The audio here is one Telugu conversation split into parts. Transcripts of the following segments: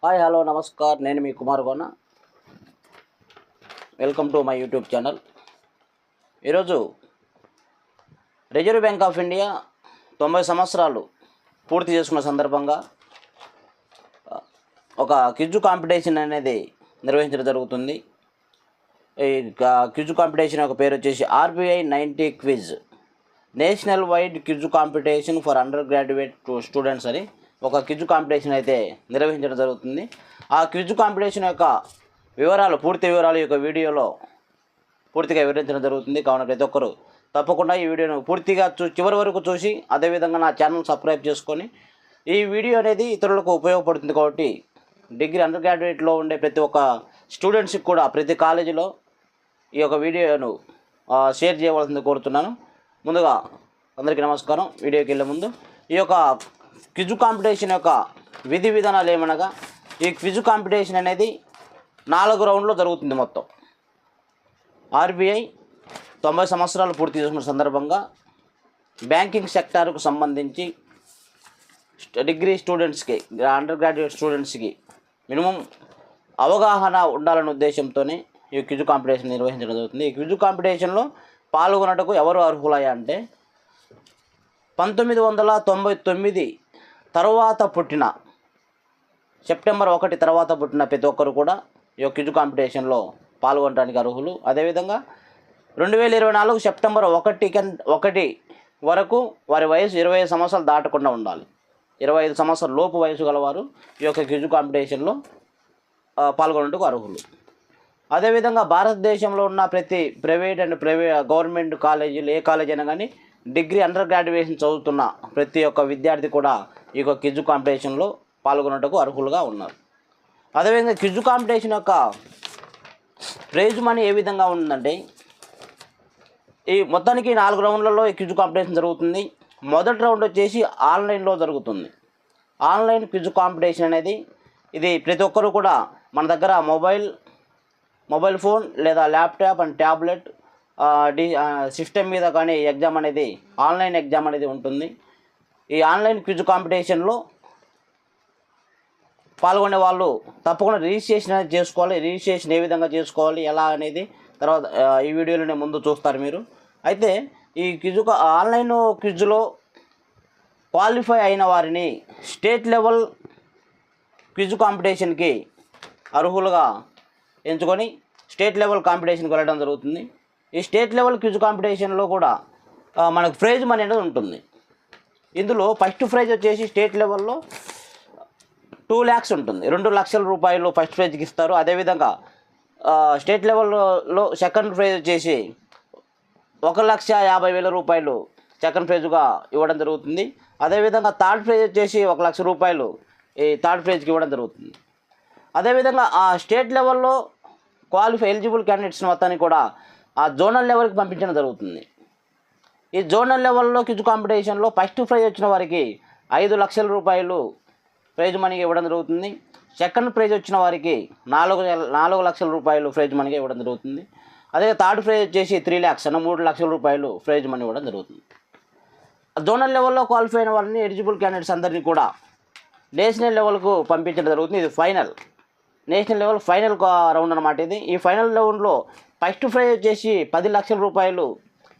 హాయ్ హలో నమస్కార్, నేను మీ Kumar Gona. Welcome to my YouTube channel. ఈరోజు రిజర్వ్ బ్యాంక్ ఆఫ్ ఇండియా 90 సంవత్సరాలు పూర్తి చేసుకున్న సందర్భంగా ఒక క్విజ్ కాంపిటీషన్ అనేది నిర్వహించడం జరుగుతుంది. ఈ క్విజ్ కాంపిటీషన్ యొక్క పేరు వచ్చేసి RBI 90 quiz national wide quiz competition for under graduate students అని ఒక క్విజ్ కాంపిటీషన్ అయితే నిర్వహించడం జరుగుతుంది. ఆ క్విజ్ కాంపిటీషన్ యొక్క పూర్తి వివరాలు ఈ యొక్క వీడియోలో పూర్తిగా వివరించడం జరుగుతుంది. కావున ప్రతి ఒక్కరు తప్పకుండా ఈ వీడియోను పూర్తిగా చివరి వరకు చూసి అదేవిధంగా నా ఛానల్ సబ్స్క్రైబ్ చేసుకొని ఈ వీడియో అనేది ఇతరులకు ఉపయోగపడుతుంది. కాబట్టి డిగ్రీ అండర్ గ్రాడ్యుయేట్లో ఉండే ప్రతి ఒక్క స్టూడెంట్స్కి కూడా ప్రతి కాలేజీలో ఈ యొక్క వీడియోను షేర్ చేయవలసింది కోరుతున్నాను. ముందుగా అందరికీ నమస్కారం. వీడియోకి వెళ్ళే ముందు ఈ యొక్క క్విజ్ కాంపిటీషన్ యొక్క విధి విధానాలు ఏమనగా, ఈ క్విజ్ కాంపిటీషన్ అనేది 4 రౌండ్లో జరుగుతుంది. మొత్తం ఆర్బీఐ 90 సంవత్సరాలు పూర్తి చేసుకున్న సందర్భంగా బ్యాంకింగ్ సెక్టార్కు సంబంధించి డిగ్రీ స్టూడెంట్స్కి, అండర్ గ్రాడ్యుయేట్ స్టూడెంట్స్కి మినిమం అవగాహన ఉండాలనే ఉద్దేశంతోనే ఈ క్విజ్ కాంపిటీషన్ నిర్వహించడం జరుగుతుంది. ఈ క్విజ్ కాంపిటీషన్లో పాల్గొనటకు ఎవరు అర్హులయ్యా అంటే 1999 తర్వాత పుట్టిన, సెప్టెంబర్ 1 తర్వాత పుట్టిన ప్రతి ఒక్కరు కూడా ఈ క్విజ్ కాంపిటీషన్లో పాల్గొనడానికి అర్హులు. అదేవిధంగా 2024 సెప్టెంబర్ 1 వరకు వారి వయసు 25 సంవత్సరాలు దాటకుండా ఉండాలి. 25 సంవత్సరాల లోపు వయసు గలవారు ఈ యొక్క క్విజ్ కాంపిటీషన్లో పాల్గొనేందుకు అర్హులు. అదేవిధంగా భారతదేశంలో ఉన్న ప్రతి ప్రైవేట్ అండ్ గవర్నమెంట్ కాలేజీలు, ఏ కాలేజీ అయినా కానీ డిగ్రీ అండర్ గ్రాడ్యుయేషన్ చదువుతున్న ప్రతి ఒక్క విద్యార్థి కూడా ఈ యొక్క క్విజ్ కాంపిటీషన్లో పాల్గొనేందుకు అర్హులుగా ఉన్నారు. అదేవిధంగా క్విజ్ కాంపిటీషన్ యొక్క ప్రైజ్ మనీ ఏ విధంగా ఉందంటే, ఈ మొత్తానికి 4 రౌండ్లలో ఈ క్విజ్ కాంపిటీషన్ జరుగుతుంది. మొదటి రౌండ్ వచ్చేసి ఆన్లైన్లో జరుగుతుంది. ఆన్లైన్ క్విజ్ కాంపిటీషన్ అనేది ఇది ప్రతి ఒక్కరు కూడా మన దగ్గర మొబైల్ ఫోన్ లేదా ల్యాప్టాప్ అండ్ ట్యాబ్లెట్ సిస్టమ్ మీద కానీ ఎగ్జామ్ అనేది, ఆన్లైన్ ఎగ్జామ్ అనేది ఉంటుంది. ఈ ఆన్లైన్ క్విజ్ కాంపిటీషన్లో పాల్గొనే వాళ్ళు తప్పకుండా రిజిస్ట్రేషన్ అనేది చేసుకోవాలి. రిజిస్ట్రేషన్ ఏ విధంగా చేసుకోవాలి, ఎలా అనేది తర్వాత ఈ వీడియోలోనే ముందు చూస్తారు మీరు. అయితే ఈ ఆన్లైన్ క్విజ్లో క్వాలిఫై అయిన వారిని స్టేట్ లెవెల్ క్విజ్ కాంపిటీషన్కి అర్హులుగా ఎంచుకొని స్టేట్ లెవెల్ కాంపిటీషన్కి వెళ్ళడం జరుగుతుంది. ఈ స్టేట్ లెవెల్ క్విజ్ కాంపిటీషన్లో కూడా మనకు ప్రైజ్ మనీ అనేది ఉంటుంది. ఇందులో ఫస్ట్ ప్రైజ్ వచ్చేసి స్టేట్ లెవెల్లో 2 lakhs ఉంటుంది. 2 లక్షల రూపాయలు ఫస్ట్ ప్రైజ్కి ఇస్తారు. అదేవిధంగా స్టేట్ లెవెల్లో సెకండ్ ప్రైజ్ వచ్చేసి 1,50,000 రూపాయలు సెకండ్ ప్రైజ్గా ఇవ్వడం జరుగుతుంది. అదేవిధంగా థర్డ్ ప్రైజ్ వచ్చేసి 1,00,000 రూపాయలు ఈ థర్డ్ ప్రైజ్కి ఇవ్వడం జరుగుతుంది. అదేవిధంగా ఆ స్టేట్ లెవెల్లో ఎలిజిబుల్ క్యాండిడేట్స్ మొత్తాన్ని కూడా ఆ జోనల్ లెవెల్కి పంపించడం జరుగుతుంది. ఈ జోనల్ లెవెల్లో క్విజ్ కాంపిటీషన్లో ఫస్ట్ ప్రైజ్ వచ్చిన వారికి 5 లక్షల రూపాయలు ప్రైజ్ మనీగా ఇవ్వడం జరుగుతుంది. సెకండ్ ప్రైజ్ వచ్చిన వారికి 4 లక్షల రూపాయలు ప్రైజ్ మనీగా ఇవ్వడం జరుగుతుంది. అదే థర్డ్ ప్రైజ్ వచ్చేసి 3 lakhs 3 లక్షల రూపాయలు ప్రైజ్ మనీ ఇవ్వడం జరుగుతుంది. జోనల్ లెవెల్లో క్వాలిఫై అయిన వారిని, ఎలిజిబుల్ క్యాండిడేట్స్ అందరినీ కూడా నేషనల్ లెవెల్కు పంపించడం జరుగుతుంది. ఇది నేషనల్ లెవెల్ ఫైనల్ రౌండ్ అనమాట ఇది. ఈ ఫైనల్ రౌండ్లో ఫస్ట్ ప్రైజ్ వచ్చేసి 10 లక్షల రూపాయలు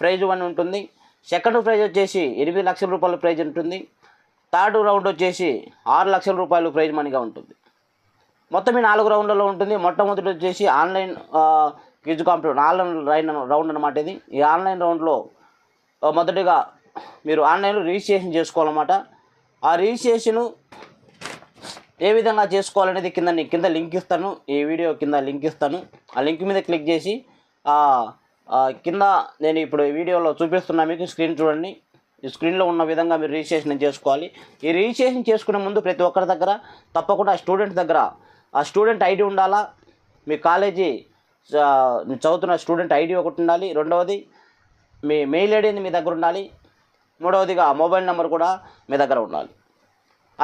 ప్రైజ్ మనీ ఉంటుంది. సెకండ్ ప్రైజ్ వచ్చేసి 8 లక్షల రూపాయలు ప్రైజ్ ఉంటుంది. థర్డ్ రౌండ్ వచ్చేసి 6 లక్షల రూపాయలు ప్రైజ్ మనీగా ఉంటుంది. మొత్తం ఈ 4 రౌండ్లలో ఉంటుంది. మొట్టమొదటి వచ్చేసి online quiz competition, online round అనమాట ఇది. ఈ ఆన్లైన్ రౌండ్లో మొదటిగా మీరు ఆన్లైన్లో రిజిస్ట్రేషన్ చేసుకోవాలన్నమాట. ఆ రిజిస్ట్రేషను ఏ విధంగా చేసుకోవాలనేది కింద లింక్ ఇస్తాను. ఈ వీడియో కింద లింక్ ఇస్తాను. ఆ లింక్ మీద క్లిక్ చేసి కింద నేను ఇప్పుడు ఈ వీడియోలో చూపిస్తున్నా మీకు, స్క్రీన్ చూడండి. ఈ స్క్రీన్లో ఉన్న విధంగా మీరు రిజిస్ట్రేషన్ చేసుకోవాలి. ఈ రిజిస్ట్రేషన్ చేసుకునే ముందు ప్రతి ఒక్కరి దగ్గర తప్పకుండా స్టూడెంట్ దగ్గర ఆ స్టూడెంట్ ఐడి ఉండాలా. మీ కాలేజీ చదువుతున్న స్టూడెంట్ ఐడి ఒకటి ఉండాలి. రెండవది మీ మెయిల్ ఐడి మీ దగ్గర ఉండాలి. మూడవదిగా మొబైల్ నెంబర్ కూడా మీ దగ్గర ఉండాలి.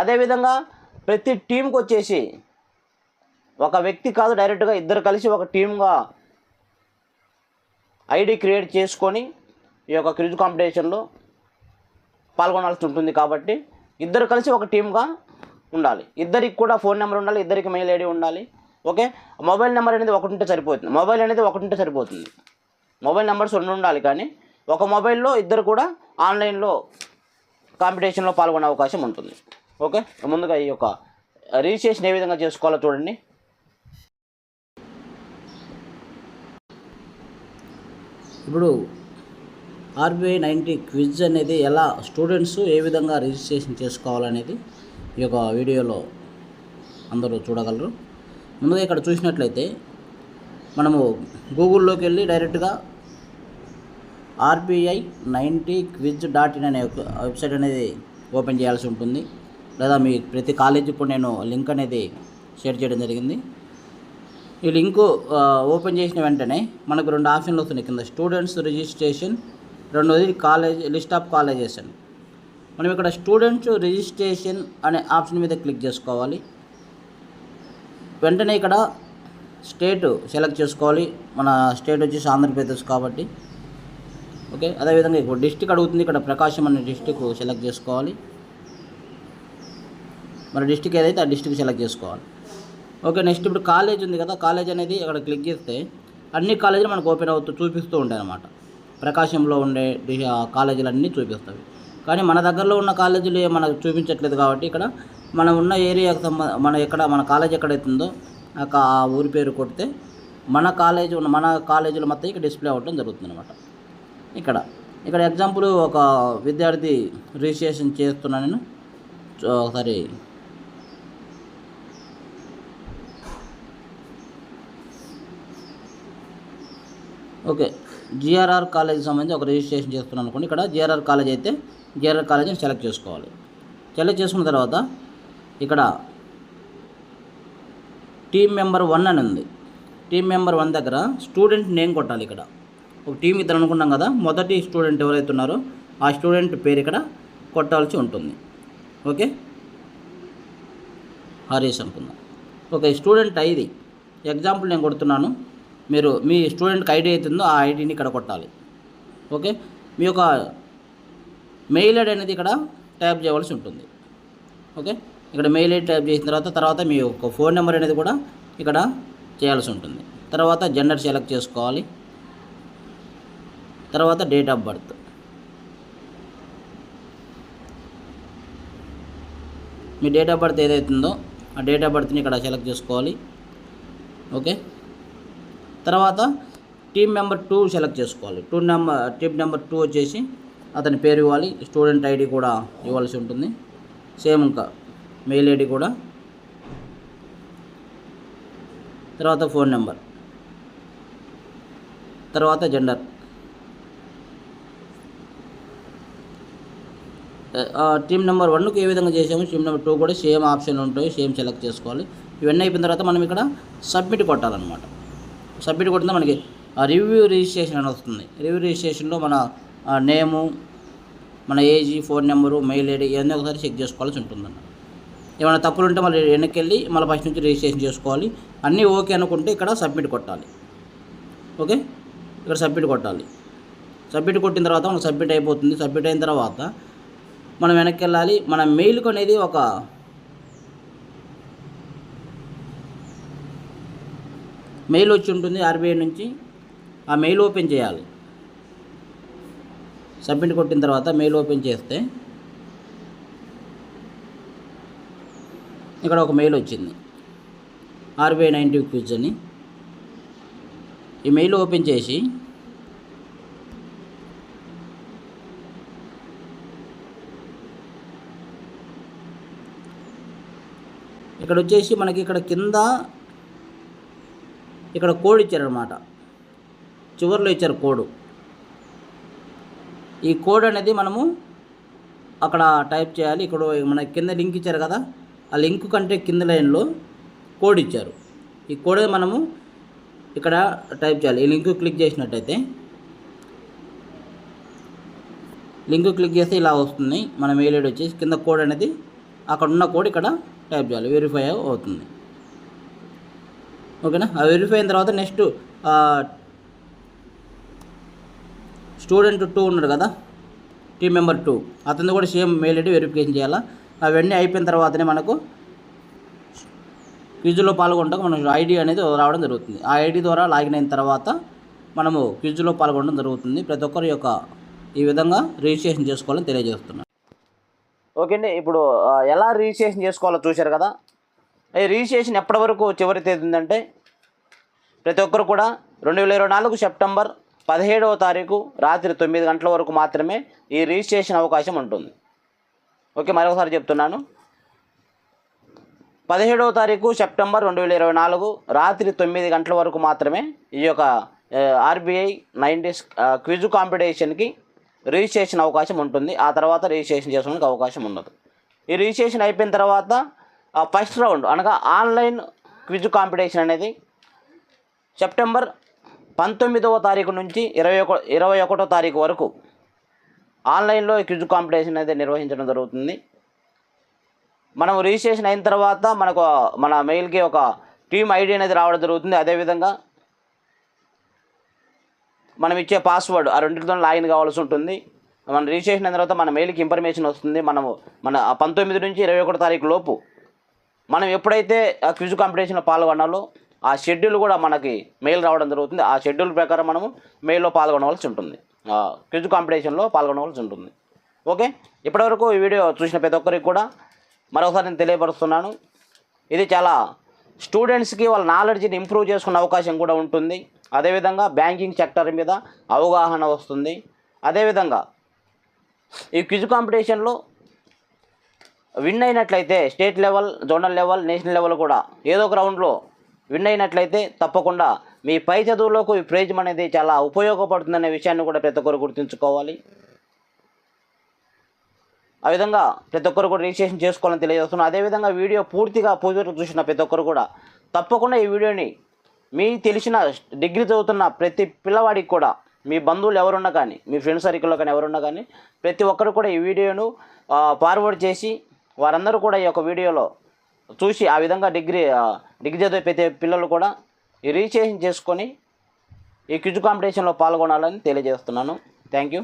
అదేవిధంగా ప్రతి టీంకి వచ్చేసి ఒక వ్యక్తి కాదు, డైరెక్ట్గా ఇద్దరు కలిసి ఒక టీమ్గా ఐడి క్రియేట్ చేసుకొని ఈ యొక్క క్విజ్ కాంపిటీషన్లో పాల్గొనాల్సి ఉంటుంది. కాబట్టి ఇద్దరు కలిసి ఒక టీమ్గా ఉండాలి. ఇద్దరికి కూడా ఫోన్ నెంబర్ ఉండాలి, ఇద్దరికి మెయిల్ ఐడి ఉండాలి. ఓకే, మొబైల్ నెంబర్ అనేది ఒకటి ఉంటే సరిపోతుంది. మొబైల్ నెంబర్స్ 2 ఉండాలి, కానీ ఒక మొబైల్లో ఇద్దరు కూడా ఆన్లైన్లో కాంపిటీషన్లో పాల్గొనే అవకాశం ఉంటుంది. ఓకే, ముందుగా ఈ యొక్క రిజిస్ట్రేషన్ ఏ విధంగా చేసుకోవాలో చూడండి. ఇప్పుడు RBI 90 క్విజ్ అనేది ఎలా స్టూడెంట్స్ ఏ విధంగా రిజిస్ట్రేషన్ చేసుకోవాలనేది ఈ యొక్క వీడియోలో అందరూ చూడగలరు. ముందుగా ఇక్కడ చూసినట్లయితే మనము గూగుల్లోకి వెళ్ళి డైరెక్ట్గా RBI 90 quiz.in అనే వెబ్సైట్ అనేది ఓపెన్ చేయాల్సి ఉంటుంది. లేదా మీ ప్రతి కాలేజీకి కూడా నేను లింక్ అనేది షేర్ చేయడం జరిగింది. ఈ లింకు ఓపెన్ చేసిన వెంటనే మనకు 2 ఆప్షన్లు వస్తున్నాయి కింద, స్టూడెంట్స్ రిజిస్ట్రేషన్, రెండోది కాలేజ్ లిస్ట్ ఆఫ్ కాలేజెస్ అని. మనం ఇక్కడ స్టూడెంట్స్ రిజిస్ట్రేషన్ అనే ఆప్షన్ మీద క్లిక్ చేసుకోవాలి. వెంటనే ఇక్కడ స్టేట్ సెలెక్ట్ చేసుకోవాలి. మన స్టేట్ వచ్చేసి ఆంధ్రప్రదేశ్ కాబట్టి. ఓకే, అదేవిధంగా ఇప్పుడు డిస్టిక్ అడుగుతుంది, ఇక్కడ ప్రకాశం అనే డిస్టిక్ సెలెక్ట్ చేసుకోవాలి. మన డిస్టిక్ ఏదైతే ఆ డిస్టిక్ సెలెక్ట్ చేసుకోవాలి. ఓకే, నెక్స్ట్ ఇప్పుడు కాలేజ్ ఉంది కదా, కాలేజ్ అనేది అక్కడ క్లిక్ చేస్తే అన్ని కాలేజీలు మనకు ఓపెన్ చూపిస్తూ ఉంటాయి అన్నమాట. ప్రకాశంలో ఉండే కాలేజీలు అన్నీ చూపిస్తాయి. కానీ మన దగ్గరలో ఉన్న కాలేజీలు మనకు చూపించట్లేదు కాబట్టి ఇక్కడ మనం ఉన్న ఏరియాకు మన కాలేజ్ ఎక్కడైతుందో ఆ ఊరి పేరు కొడితే మన కాలేజీలు మొత్తం ఇక్కడ డిస్ప్లే అవ్వడం జరుగుతుంది అనమాట. ఇక్కడ ఎగ్జాంపుల్ ఒక విద్యార్థి రిజిస్ట్రేషన్ చేస్తున్నాను నేను. ఒకసారి ఓకే, GRR కాలేజీకి సంబంధించి ఒక రిజిస్ట్రేషన్ చేస్తున్నాను అనుకోండి. ఇక్కడ GRR కాలేజ్ అయితే GRR కాలేజీని సెలెక్ట్ చేసుకోవాలి. సెలెక్ట్ చేసుకున్న తర్వాత ఇక్కడ టీమ్ మెంబర్ 1 అని ఉంది. టీమ్ మెంబర్ 1 దగ్గర స్టూడెంట్ నేమ్ కొట్టాలి. ఇక్కడ ఒక టీం ఇద్దరు అనుకున్నాం కదా, మొదటి స్టూడెంట్ ఎవరైతే ఉన్నారో ఆ స్టూడెంట్ పేరు ఇక్కడ కొట్టాల్సి ఉంటుంది. ఓకే, హరీష్ అనుకుందాం. ఓకే, స్టూడెంట్ ఐడి ఎగ్జాంపుల్ నేను కొడుతున్నాను. మీరు మీ స్టూడెంట్కి ఐడి అవుతుందో ఆ ఐడిని ఇక్కడ కొట్టాలి. ఓకే, మీ యొక్క మెయిల్ ఐడి అనేది ఇక్కడ టైప్ చేయవలసి ఉంటుంది. ఓకే, ఇక్కడ మెయిల్ ఐడి టైప్ చేసిన తర్వాత మీ యొక్క ఫోన్ నెంబర్ అనేది కూడా ఇక్కడ చేయాల్సి ఉంటుంది. తర్వాత జెండర్ సెలెక్ట్ చేసుకోవాలి. తర్వాత date of birth, me date of birth ఏదైతుందో ఆ డేట్ ఆఫ్ బర్త్ని ఇక్కడ సెలెక్ట్ చేసుకోవాలి. ఓకే, తర్వాత టీమ్ మెంబర్ 2 సెలెక్ట్ చేసుకోవాలి. టీమ్ నెంబర్ 2 వచ్చేసి అతని పేరు ఇవ్వాలి. స్టూడెంట్ ఐడి కూడా ఇవ్వాల్సి ఉంటుంది. సేమ్ ఇంకా మెయిల్ ఐడి కూడా, తర్వాత ఫోన్ నెంబర్, తర్వాత జెండర్. టీమ్ నెంబర్ 1కి ఏ విధంగా చేసాము, టీమ్ నెంబర్ 2 కూడా సేమ్ ఆప్షన్ ఉంటాయి, సేమ్ సెలెక్ట్ చేసుకోవాలి. ఇవన్నీ అయిపోయిన తర్వాత మనం ఇక్కడ సబ్మిట్ కొట్టాలన్నమాట. సబ్మిట్ కొట్టినా మనకి రివ్యూ రిజిస్ట్రేషన్ అని వస్తుంది. రివ్యూ రిజిస్ట్రేషన్లో మన నేము, మన age, phone number, mail ID ఇవన్నీ ఒకసారి చెక్ చేసుకోవాల్సి ఉంటుందన్న. ఏమైనా తప్పులు ఉంటే మళ్ళీ వెనక్కి వెళ్ళి మళ్ళీ ఫస్ట్ నుంచి రిజిస్ట్రేషన్ చేసుకోవాలి. అన్నీ ఓకే అనుకుంటే ఇక్కడ సబ్మిట్ కొట్టాలి. ఓకే, ఇక్కడ సబ్మిట్ కొట్టాలి. సబ్మిట్ కొట్టిన తర్వాత మనకు సబ్మిట్ అయిపోతుంది. సబ్మిట్ అయిన తర్వాత మనం వెనక్కి వెళ్ళాలి. మన మెయిల్కి అనేది ఒక మెయిల్ వచ్చి ఉంటుంది RBI నుంచి. ఆ మెయిల్ ఓపెన్ చేయాలి. సబ్మిట్ కొట్టిన తర్వాత మెయిల్ ఓపెన్ చేస్తే ఇక్కడ ఒక మెయిల్ వచ్చింది, RBI 90 క్విజ్ అని. ఈ మెయిల్ ఓపెన్ చేసి ఇక్కడ వచ్చేసి మనకి ఇక్కడ కింద ఇక్కడ కోడ్ ఇచ్చారనమాట. చివరిలో ఇచ్చారు కోడ్. ఈ కోడ్ అనేది మనము అక్కడ టైప్ చేయాలి. ఇక్కడ మన కింద లింక్ ఇచ్చారు కదా, ఆ లింక్ కంటే కింద లైన్లో కోడ్ ఇచ్చారు. ఈ కోడ్ మనము ఇక్కడ టైప్ చేయాలి. ఈ లింక్ క్లిక్ చేసినట్టయితే ఇలా వస్తుంది. మన మెయిల్ ఐడి వచ్చేసి కింద కోడ్ అనేది అక్కడ ఉన్న కోడ్ ఇక్కడ టైప్ చేయాలి. వెరిఫై అవుతుంది. ఓకేనా, ఆ వెరిఫై అయిన తర్వాత నెక్స్ట్ స్టూడెంట్ 2 ఉన్నాడు కదా, టీమ్ మెంబర్ 2, అతను కూడా సేమ్ మెయిల్ ఐడి వెరిఫికేషన్ చేయాలా. అవన్నీ అయిపోయిన తర్వాతనే మనకు క్విజ్లో పాల్గొనడానికి మనకు ఐడి అనేది రావడం జరుగుతుంది. ఆ ఐడి ద్వారా లాగిన్ అయిన తర్వాత మనము క్విజ్లో పాల్గొనడం జరుగుతుంది. ప్రతి ఒక్కరి యొక్క ఈ విధంగా రిజిస్ట్రేషన్ చేసుకోవాలని తెలియజేస్తున్నాను. ఓకే అండి, ఇప్పుడు ఎలా రిజిస్ట్రేషన్ చేసుకోవాలో చూశారు కదా. ఈ రిజిస్ట్రేషన్ ఎప్పటి వరకు చివరి తేదీ ఉందంటే ప్రతి ఒక్కరు కూడా 2024 సెప్టెంబర్ 17వ తారీఖు రాత్రి 9 గంటల వరకు మాత్రమే ఈ రిజిస్ట్రేషన్ అవకాశం ఉంటుంది. ఓకే, మరొకసారి చెప్తున్నాను. 17వ తారీఖు సెప్టెంబర్ 2024 రాత్రి 9 గంటల వరకు మాత్రమే ఈ యొక్క ఆర్బీఐ 90 క్విజ్ కాంపిటీషన్కి రిజిస్ట్రేషన్ అవకాశం ఉంటుంది. ఆ తర్వాత రిజిస్ట్రేషన్ చేసుకోవడానికి అవకాశం ఉండదు. ఈ రిజిస్ట్రేషన్ అయిపోయిన తర్వాత ఫస్ట్ రౌండ్ అనగా ఆన్లైన్ క్విజ్ కాంపిటీషన్ అనేది సెప్టెంబర్ 19వ తారీఖు నుంచి 21వ తారీఖు వరకు ఆన్లైన్లో క్విజ్ కాంపిటీషన్ అనేది నిర్వహించడం జరుగుతుంది. మనం రిజిస్ట్రేషన్ అయిన తర్వాత మన మెయిల్కి ఒక టీమ్ ఐడి అనేది రావడం జరుగుతుంది. అదేవిధంగా మనం ఇచ్చే పాస్వర్డ్ ఆ రెండింటితో లాగిన్ కావాల్సి ఉంటుంది. మన రిజిస్ట్రేషన్ అయిన తర్వాత మన మెయిల్కి ఇన్ఫర్మేషన్ వస్తుంది. మన 19 నుంచి 21 తారీఖు లోపు మనం ఎప్పుడైతే ఆ క్విజ్ కాంపిటీషన్లో పాల్గొనాలో ఆ షెడ్యూల్ కూడా మనకి మెయిల్ రావడం జరుగుతుంది. ఆ షెడ్యూల్ ప్రకారం మనము మెయిల్లో పాల్గొనవలసి ఉంటుంది, క్విజ్ కాంపిటీషన్లో పాల్గొనవలసి ఉంటుంది. ఓకే, ఇప్పటివరకు ఈ వీడియో చూసిన ప్రతి ఒక్కరికి కూడా మరొకసారి నేను తెలియపరుస్తున్నాను. ఇది చాలా స్టూడెంట్స్కి వాళ్ళ నాలెడ్జ్ని ఇంప్రూవ్ చేసుకునే అవకాశం కూడా ఉంటుంది. అదేవిధంగా బ్యాంకింగ్ సెక్టర్ మీద అవగాహన వస్తుంది. అదేవిధంగా ఈ క్విజ్ కాంపిటీషన్లో విన్ అయినట్లయితే state level, zonal level, national level కూడా ఏదో ఒక రౌండ్లో విన్ అయినట్లయితే తప్పకుండా మీ పై చదువులకు ఈ ప్రైజ్ అనేది చాలా ఉపయోగపడుతుందనే విషయాన్ని కూడా ప్రతి ఒక్కరు గుర్తుంచుకోవాలి. ఆ విధంగా ప్రతి ఒక్కరు కూడా రిజిస్ట్రేషన్ చేసుకోవాలని తెలియజేస్తున్నాను. అదేవిధంగా వీడియో పూర్తిగా చూసిన ప్రతి ఒక్కరు కూడా తప్పకుండా ఈ వీడియోని మీ తెలిసిన డిగ్రీ చదువుతున్న ప్రతి పిల్లవాడికి కూడా, మీ బంధువులు ఎవరున్నా కానీ, మీ ఫ్రెండ్ సర్కిల్లో కానీ ఎవరున్నా కానీ ప్రతి ఒక్కరు కూడా ఈ వీడియోను ఫార్వర్డ్ చేసి వారందరూ కూడా ఈ యొక్క వీడియోలో చూసి ఆ విధంగా డిగ్రీ చదివే ప్రతి పిల్లలు కూడా ఈ రిజిస్ట్రేషన్ చేసుకొని ఈ క్విజ్ కాంపిటీషన్లో పాల్గొనాలని తెలియజేస్తున్నాను. Thank you.